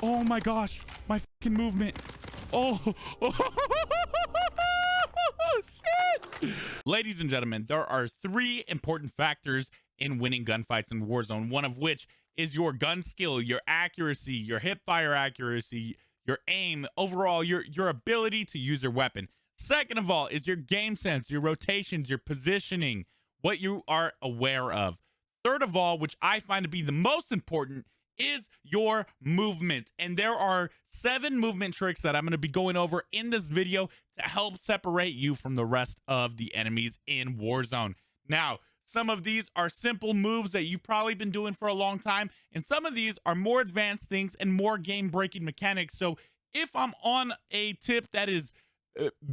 Oh my gosh, my fucking movement. Oh, shit. Ladies and gentlemen, there are 3 important factors in winning gunfights in Warzone, one of which is your gun skill, your accuracy, your hip fire accuracy, your aim, overall, your ability to use your weapon. Second of all is your game sense, your rotations, your positioning, what you are aware of. Third of all, which I find to be the most important, is your movement. And there are 7 movement tricks that I'm going to be going over in this video to help separate you from the rest of the enemies in Warzone. Now, some of these are simple moves that you've probably been doing for a long time, and some of these are more advanced things and more game-breaking mechanics. So if I'm on a tip that is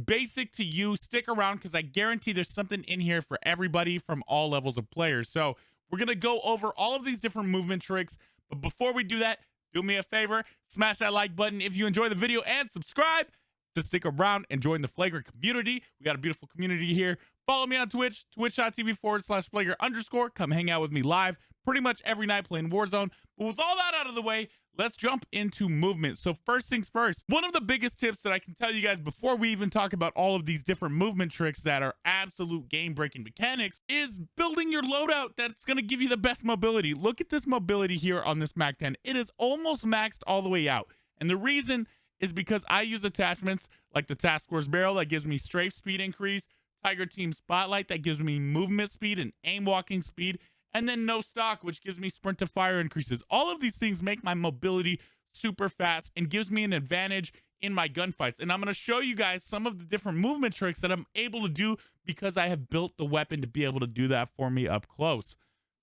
basic to you, stick around because I guarantee there's something in here for everybody from all levels of players. So we're going to go over all of these different movement tricks. But before we do that, do me a favor, smash that like button if you enjoy the video and subscribe to stick around and join the Flagrant community. We got a beautiful community here. Follow me on Twitch, twitch.tv/Flagrant_. Come hang out with me live pretty much every night playing Warzone. But with all that out of the way, let's jump into movement. So first things first, one of the biggest tips that I can tell you guys before we even talk about all of these different movement tricks that are absolute game-breaking mechanics is building your loadout that's going to give you the best mobility. Look at this mobility here on this Mac 10. It is almost maxed all the way out. And the reason is because I use attachments like the Task Force Barrel that gives me strafe speed increase, Tiger Team Spotlight that gives me movement speed and aim walking speed, and then no stock, which gives me sprint to fire increases. All of these things make my mobility super fast and gives me an advantage in my gunfights. And I'm going to show you guys some of the different movement tricks that I'm able to do because I have built the weapon to be able to do that for me up close.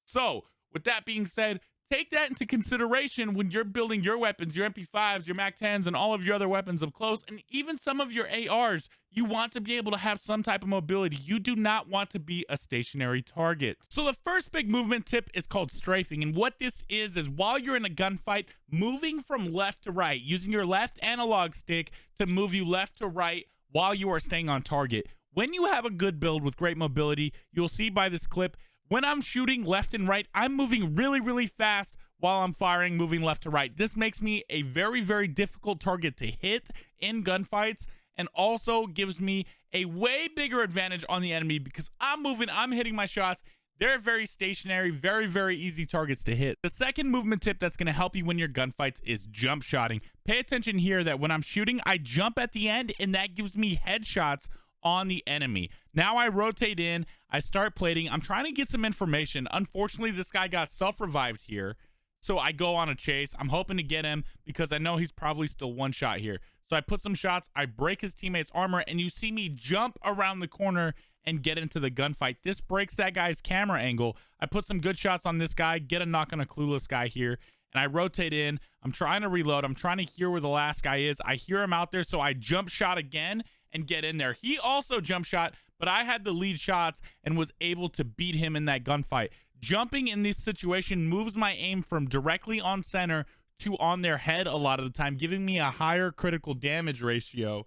So with that being said, take that into consideration when you're building your weapons, your MP5s, your Mac 10s, and all of your other weapons up close, and even some of your ARs. You want to be able to have some type of mobility. You do not want to be a stationary target. So the first big movement tip is called strafing, and what this is while you're in a gunfight, moving from left to right, using your left analog stick to move you left to right while you are staying on target. When you have a good build with great mobility, you'll see by this clip, when I'm shooting left and right, I'm moving really, really fast while I'm firing, moving left to right. This makes me a very, very difficult target to hit in gunfights, and also gives me a way bigger advantage on the enemy because I'm moving, I'm hitting my shots. They're very stationary, very, very easy targets to hit. The second movement tip that's going to help you win your gunfights is jump shotting. Pay attention here that when I'm shooting, I jump at the end, and that gives me headshots on the enemy. Now I rotate in, I start plating. I'm trying to get some information. Unfortunately, this guy got self-revived here, so I go on a chase. I'm hoping to get him because I know he's probably still one shot here. So I put some shots, I break his teammate's armor, and you see me jump around the corner and get into the gunfight. This breaks that guy's camera angle. I put some good shots on this guy, get a knock on a clueless guy here, and I rotate in. I'm trying to reload. I'm trying to hear where the last guy is. I hear him out there, so I jump shot again and get in there. He also jump shot, but I had the lead shots and was able to beat him in that gunfight. Jumping in this situation moves my aim from directly on center to on their head a lot of the time, giving me a higher critical damage ratio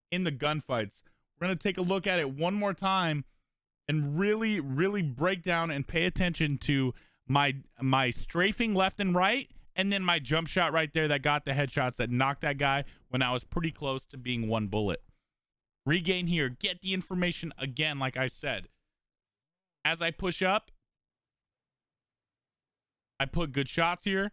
in the gunfights. We're going to take a look at it one more time and really, really break down and pay attention to my strafing left and right, and then my jump shot right there that got the headshots that knocked that guy when I was pretty close to being one bullet. Regain here, get the information again, like I said. As I push up, I put good shots here,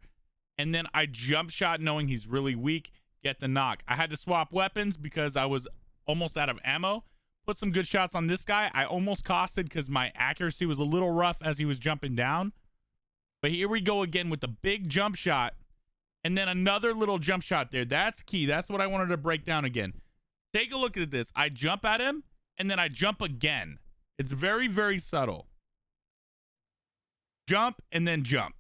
and then I jump shot knowing he's really weak, get the knock. I had to swap weapons because I was almost out of ammo. Put some good shots on this guy. I almost costed because my accuracy was a little rough as he was jumping down. But here we go again with the big jump shot, and then another little jump shot there. That's key. That's what I wanted to break down again. Take a look at this. I jump at him, and then I jump again. It's very, very subtle. Jump, and then jump.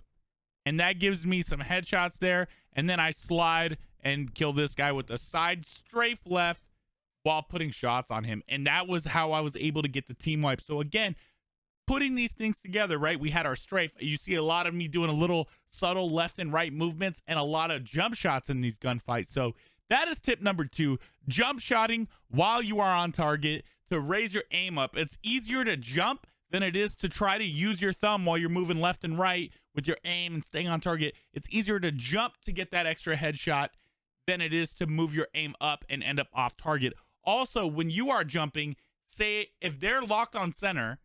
And that gives me some headshots there. And then I slide and kill this guy with a side strafe left while putting shots on him. And that was how I was able to get the team wipe. So again, putting these things together, right? We had our strafe. You see a lot of me doing a little subtle left and right movements and a lot of jump shots in these gunfights. So that is tip number 2, jump shotting while you are on target to raise your aim up. It's easier to jump than it is to try to use your thumb while you're moving left and right with your aim and staying on target, it's easier to jump to get that extra headshot than it is to move your aim up and end up off target. Also, when you are jumping, say if they're locked on center,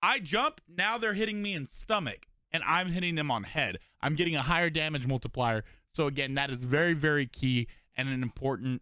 I jump, now they're hitting me in stomach and I'm hitting them on head. I'm getting a higher damage multiplier. So again, that is very, very key and an important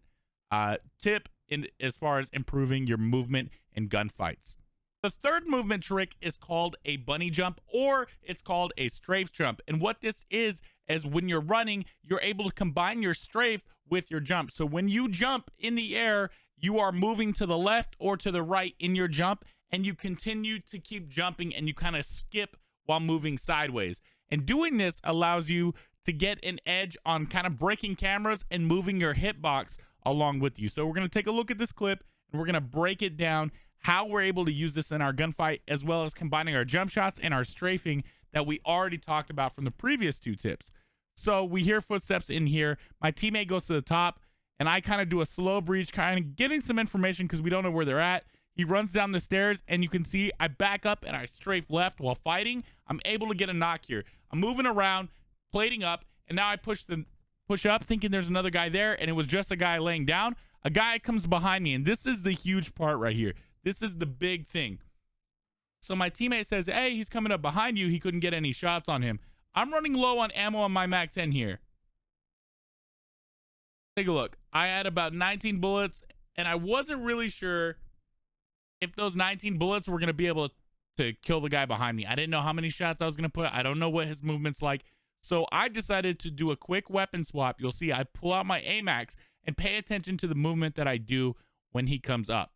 tip in as far as improving your movement in gunfights. The third movement trick is called a bunny jump, or it's called a strafe jump. And what this is when you're running, you're able to combine your strafe with your jump. So when you jump in the air, you are moving to the left or to the right in your jump, and you continue to keep jumping and you kind of skip while moving sideways. And doing this allows you to get an edge on kind of breaking cameras and moving your hitbox along with you. So we're going to take a look at this clip and we're going to break it down, how we're able to use this in our gunfight, as well as combining our jump shots and our strafing that we already talked about from the previous two tips. So we hear footsteps in here. My teammate goes to the top and I kind of do a slow breach, kind of getting some information because we don't know where they're at. He runs down the stairs and you can see I back up and I strafe left while fighting. I'm able to get a knock here. I'm moving around, plating up, and now I push up thinking there's another guy there, and it was just a guy laying down. A guy comes behind me, and this is the huge part right here. This is the big thing. So my teammate says, hey, he's coming up behind you. He couldn't get any shots on him. I'm running low on ammo on my Mac 10 here. Take a look. I had about 19 bullets, and I wasn't really sure if those 19 bullets were going to be able to kill the guy behind me. I didn't know how many shots I was going to put. I don't know what his movement's like. So I decided to do a quick weapon swap. You'll see I pull out my AMAX and pay attention to the movement that I do when he comes up.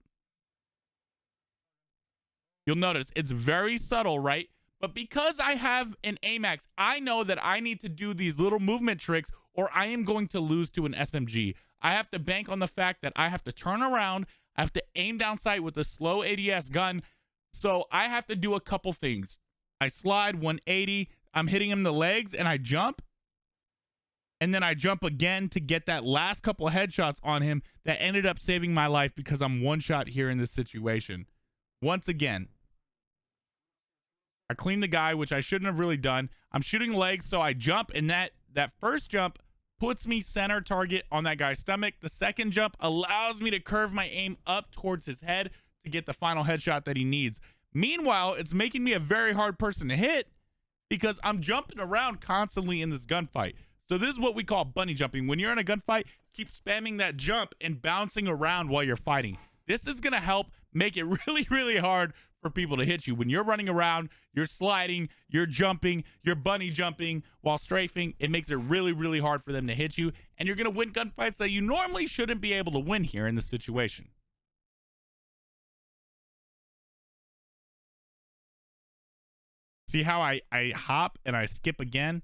You'll notice it's very subtle, right? But because I have an AMAX, I know that I need to do these little movement tricks or I am going to lose to an SMG. I have to bank on the fact that I have to turn around. I have to aim down sight with a slow ADS gun. So I have to do a couple things. I slide 180. I'm hitting him in the legs and I jump. And then I jump again to get that last couple of headshots on him that ended up saving my life because I'm one shot here in this situation. Once again, I clean the guy, which I shouldn't have really done. I'm shooting legs, so I jump, and that first jump puts me center target on that guy's stomach. The second jump allows me to curve my aim up towards his head to get the final headshot that he needs. Meanwhile, it's making me a very hard person to hit because I'm jumping around constantly in this gunfight. So this is what we call bunny jumping. When you're in a gunfight, keep spamming that jump and bouncing around while you're fighting. This is going to help make it really, really hard for people to hit you. When you're running around, you're sliding, you're jumping, you're bunny jumping while strafing, it makes it really, really hard for them to hit you. And you're going to win gunfights that you normally shouldn't be able to win here in this situation. See how I hop and I skip again?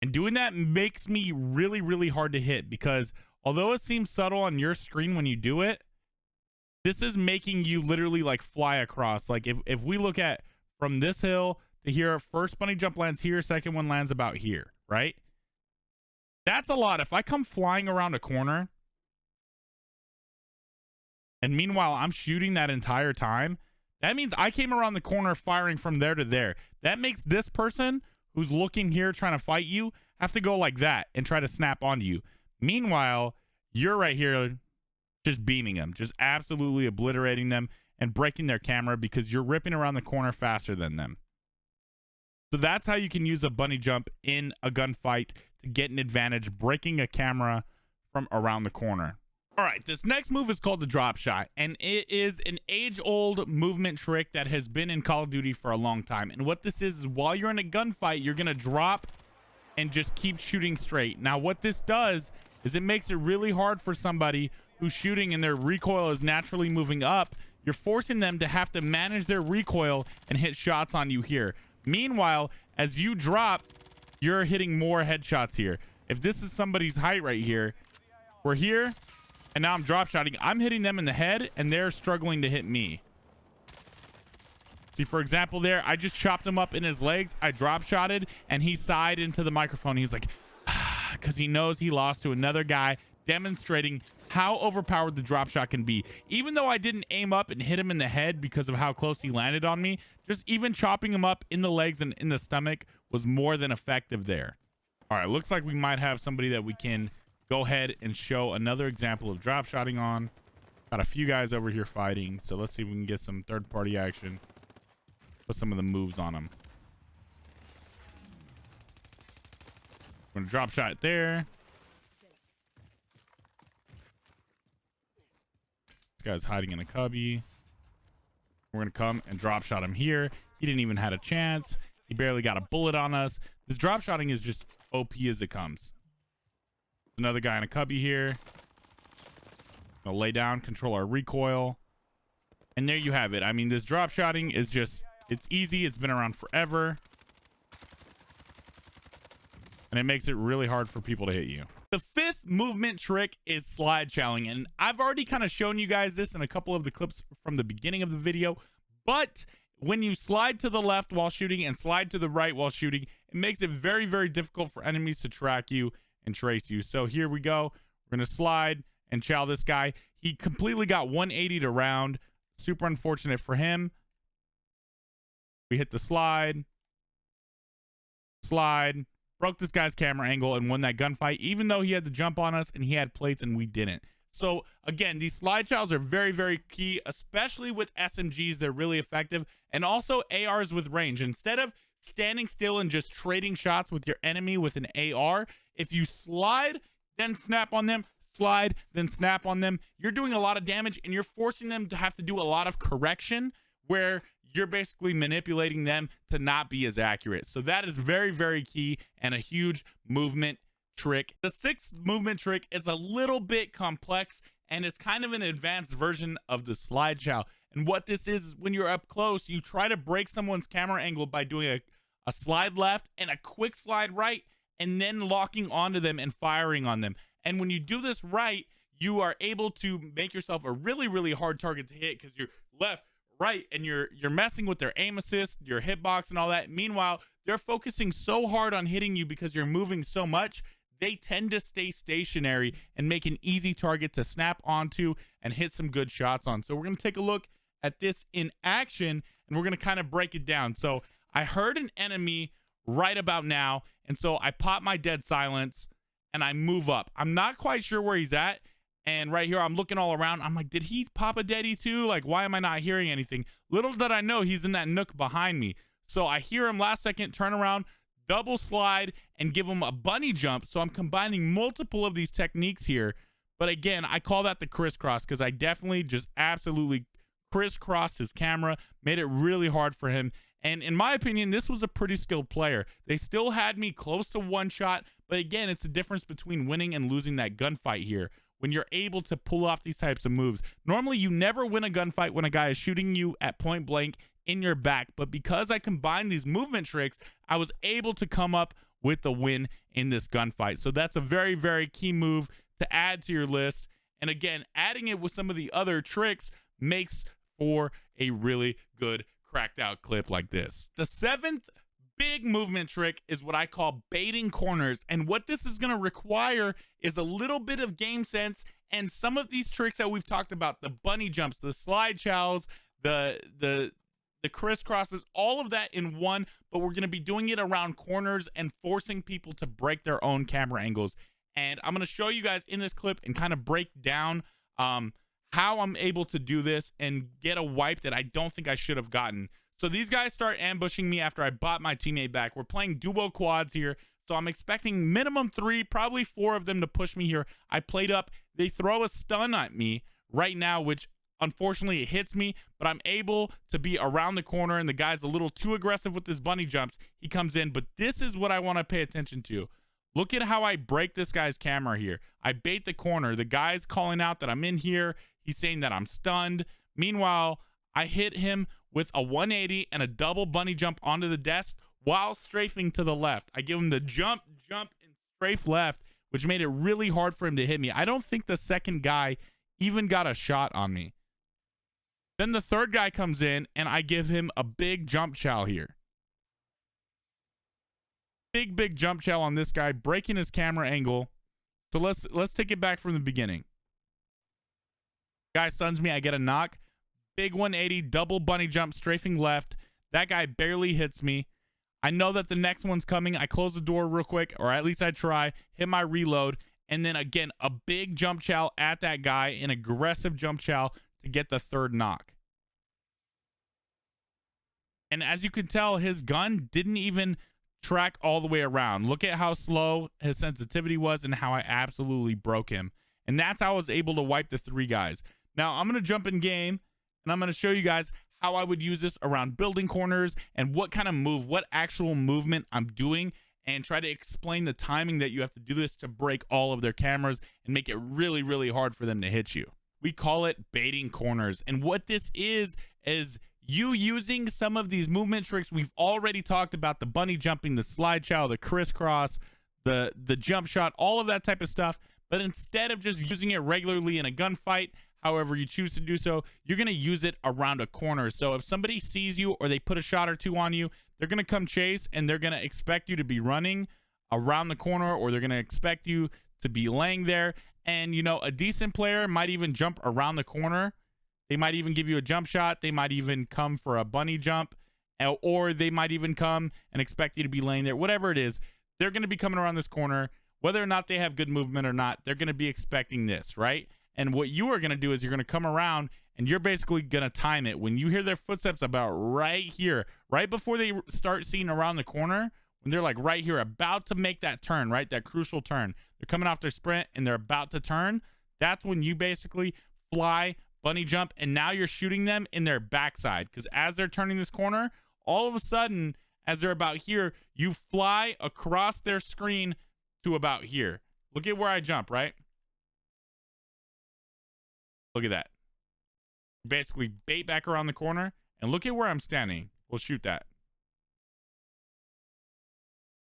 And doing that makes me really, really hard to hit because although it seems subtle on your screen when you do it, this is making you literally like fly across. Like if we look at from this hill to here, first bunny jump lands here, second one lands about here, right? That's a lot. If I come flying around a corner and meanwhile I'm shooting that entire time, that means I came around the corner firing from there to there. That makes this person who's looking here trying to fight you have to go like that and try to snap onto you. Meanwhile, you're right here just beaming them, just absolutely obliterating them and breaking their camera because you're ripping around the corner faster than them. So that's how you can use a bunny jump in a gunfight to get an advantage, breaking a camera from around the corner. All right, this next move is called the drop shot, and it is an age-old movement trick that has been in Call of Duty for a long time. And what this is while you're in a gunfight, you're going to drop and just keep shooting straight. Now, what this does is it makes it really hard for somebody who's shooting and their recoil is naturally moving up. You're forcing them to have to manage their recoil and hit shots on you here. Meanwhile, as you drop, you're hitting more headshots here. If this is somebody's height right here, we're here, and now I'm drop shotting. I'm hitting them in the head, and they're struggling to hit me. See, for example, there, I just chopped him up in his legs. I drop shotted, and he sighed into the microphone. He's like, because he knows he lost to another guy, demonstrating how overpowered the drop shot can be. Even though I didn't aim up and hit him in the head because of how close he landed on me, just even chopping him up in the legs and in the stomach was more than effective there. All right, looks like we might have somebody that we can go ahead and show another example of drop shotting on. Got a few guys over here fighting, so let's see if we can get some third-party action. Put some of the moves on them. We're gonna drop shot there. This guy's hiding in a cubby. We're gonna come and drop shot him here. He didn't even have a chance. He barely got a bullet on us. This drop shotting is just OP as it comes. Another guy in a cubby here. Gonna lay down, control our recoil, and there you have it. I mean, this drop shotting is just, it's easy. It's been around forever, and it makes it really hard for people to hit you. The fifth movement trick is slide chowing, and I've already kind of shown you guys this in a couple of the clips from the beginning of the video, but when you slide to the left while shooting and slide to the right while shooting, it makes it very, very difficult for enemies to track you and trace you. So here we go. We're gonna slide and chow this guy. He completely got 180'd around. Super unfortunate for him. We hit the slide, broke this guy's camera angle and won that gunfight, even though he had to jump on us and he had plates and we didn't. So again, these slide chows are very, very key, especially with SMGs. They're really effective, and also ARs with range. Instead of standing still and just trading shots with your enemy with an AR, if you slide, then snap on them, slide, then snap on them, you're doing a lot of damage, and you're forcing them to have to do a lot of correction where you're basically manipulating them to not be as accurate. So that is very, very key and a huge movement trick. The sixth movement trick is a little bit complex, and it's kind of an advanced version of the slide chow. And what this is when you're up close, you try to break someone's camera angle by doing a slide left and a quick slide right, and then locking onto them and firing on them. And when you do this right, you are able to make yourself a really, really hard target to hit, because you're left, right, and you're messing with their aim assist, your hitbox, and all that. Meanwhile, they're focusing so hard on hitting you because you're moving so much, they tend to stay stationary and make an easy target to snap onto and hit some good shots on. So we're going to take a look at this in action, and we're going to kind of break it down. So I heard an enemy right about now, and so I pop my dead silence and I move up. I'm not quite sure where he's at, and right here I'm looking all around. I'm like, did he pop a deadie too? Like, why am I not hearing anything? Little did I know he's in that nook behind me. So I hear him last second, turn around, double slide, and give him a bunny jump. So I'm combining multiple of these techniques here, but again, I call that the Criss Cross, because I definitely just absolutely crisscrossed his camera, made it really hard for him. And in my opinion, this was a pretty skilled player. They still had me close to one shot, but again, it's the difference between winning and losing that gunfight here. When you're able to pull off these types of moves, normally you never win a gunfight when a guy is shooting you at point blank in your back, but because I combined these movement tricks, I was able to come up with the win in this gunfight. So that's a very, very key move to add to your list. And again, adding it with some of the other tricks makes for a really good cracked out clip like this. The seventh big movement trick is what I call baiting corners, and what this is going to require is a little bit of game sense, and some of these tricks that we've talked about, the bunny jumps, the slide chows, the Criss Crosses, all of that in one, but we're going to be doing it around corners and forcing people to break their own camera angles. And I'm going to show you guys in this clip and kind of break down how I'm able to do this and get a wipe that I don't think I should have gotten. So these guys start ambushing me after I bought my teammate back. We're playing duo quads here, so I'm expecting minimum 3, probably 4 of them to push me here. I played up. They throw a stun at me right now, which unfortunately it hits me, but I'm able to be around the corner, and the guy's a little too aggressive with his bunny jumps. He comes in, but this is what I want to pay attention to. Look at how I break this guy's camera here. I bait the corner. The guy's calling out that I'm in here. He's saying that I'm stunned. Meanwhile, I hit him with a 180 and a double bunny jump onto the desk while strafing to the left. I give him the jump, and strafe left, which made it really hard for him to hit me. I don't think the second guy even got a shot on me. Then the third guy comes in, and I give him a big jump chow here. Big jump chow on this guy, breaking his camera angle. So let's take it back from the beginning. Guy stuns me. I get a knock. Big 180, double bunny jump, strafing left. That guy barely hits me. I know that the next one's coming. I close the door real quick, or at least I try. Hit my reload. And then again, a big jump chow at that guy, an aggressive jump chow to get the third knock. And as you can tell, his gun didn't even track all the way around. Look at how slow his sensitivity was and how I absolutely broke him. And that's how I was able to wipe the 3 guys. Now, I'm going to jump in game, and I'm going to show you guys how I would use this around building corners and what kind of move, what actual movement I'm doing, and try to explain the timing that you have to do this to break all of their cameras and make it really, really hard for them to hit you. We call it baiting corners. And what this is you using some of these movement tricks. We've already talked about the bunny jumping, the slide chow, the crisscross, the jump shot, all of that type of stuff. But instead of just using it regularly in a gunfight, however you choose to do so, you're going to use it around a corner. So if somebody sees you or they put a shot or two on you, they're going to come chase and they're going to expect you to be running around the corner, or they're going to expect you to be laying there. And, you know, a decent player might even jump around the corner. They might even give you a jump shot. They might even come for a bunny jump, or they might even come and expect you to be laying there. Whatever it is, they're going to be coming around this corner. Whether or not they have good movement or not, they're going to be expecting this, right? And what you are going to do is you're going to come around and you're basically going to time it. When you hear their footsteps about right here, right before they start seeing around the corner, when they're like right here, about to make that turn, right? That crucial turn. They're coming off their sprint and they're about to turn. That's when you basically fly, bunny jump, and now you're shooting them in their backside. Because as they're turning this corner, all of a sudden, as they're about here, you fly across their screen to about here. Look at where I jump, right? Look at that. Basically bait back around the corner, and look at where I'm standing. We'll shoot that.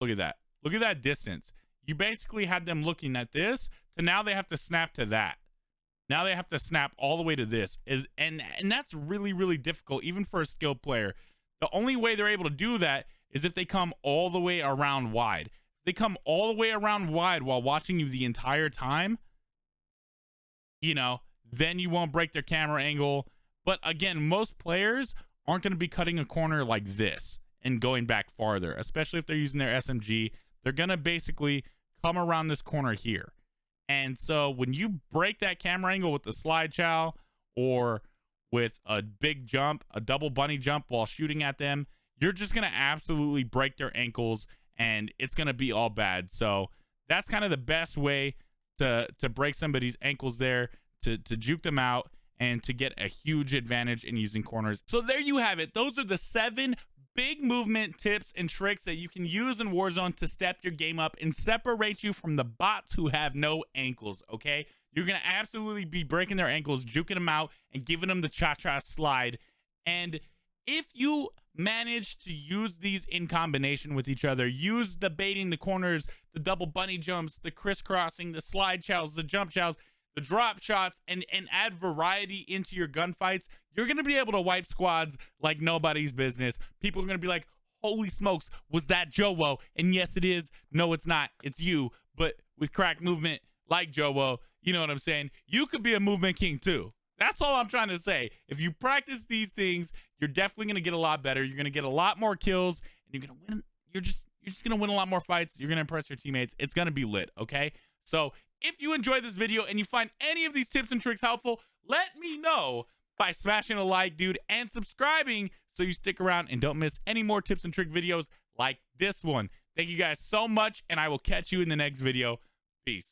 Look at that. Look at that distance. You basically had them looking at this to now they have to snap to that. Now they have to snap all the way to this. And that's really, really difficult, even for a skilled player. The only way they're able to do that is if they come all the way around wide. If they come all the way around wide while watching you the entire time, you know, then you won't break their camera angle. But again, most players aren't going to be cutting a corner like this and going back farther, especially if they're using their SMG. They're going to basically come around this corner here. And so when you break that camera angle with the slide chow or with a big jump, a double bunny jump while shooting at them, you're just going to absolutely break their ankles and it's going to be all bad. So that's kind of the best way to break somebody's ankles there, to juke them out and to get a huge advantage in using corners. So there you have it. Those are the 7 big movement tips and tricks that you can use in Warzone to step your game up and separate you from the bots who have no ankles, okay? You're going to absolutely be breaking their ankles, juking them out, and giving them the cha-cha slide. And if you manage to use these in combination with each other, use the baiting, the corners, the double bunny jumps, the crisscrossing, the slide chows, the jump chows, the drop shots, and add variety into your gunfights, you're going to be able to wipe squads like nobody's business. People are going to be like, holy smokes, was that Joe-Wo? And yes, it is. No, it's not. It's you. But with crack movement like Joe-Wo, you know what I'm saying? You could be a movement king too. That's all I'm trying to say. If you practice these things, you're definitely going to get a lot better. You're going to get a lot more kills, and you're going to win. You're just going to win a lot more fights. You're going to impress your teammates. It's going to be lit, okay? So if you enjoyed this video and you find any of these tips and tricks helpful, let me know by smashing a like, dude, and subscribing so you stick around and don't miss any more tips and trick videos like this one. Thank you guys so much, and I will catch you in the next video. Peace.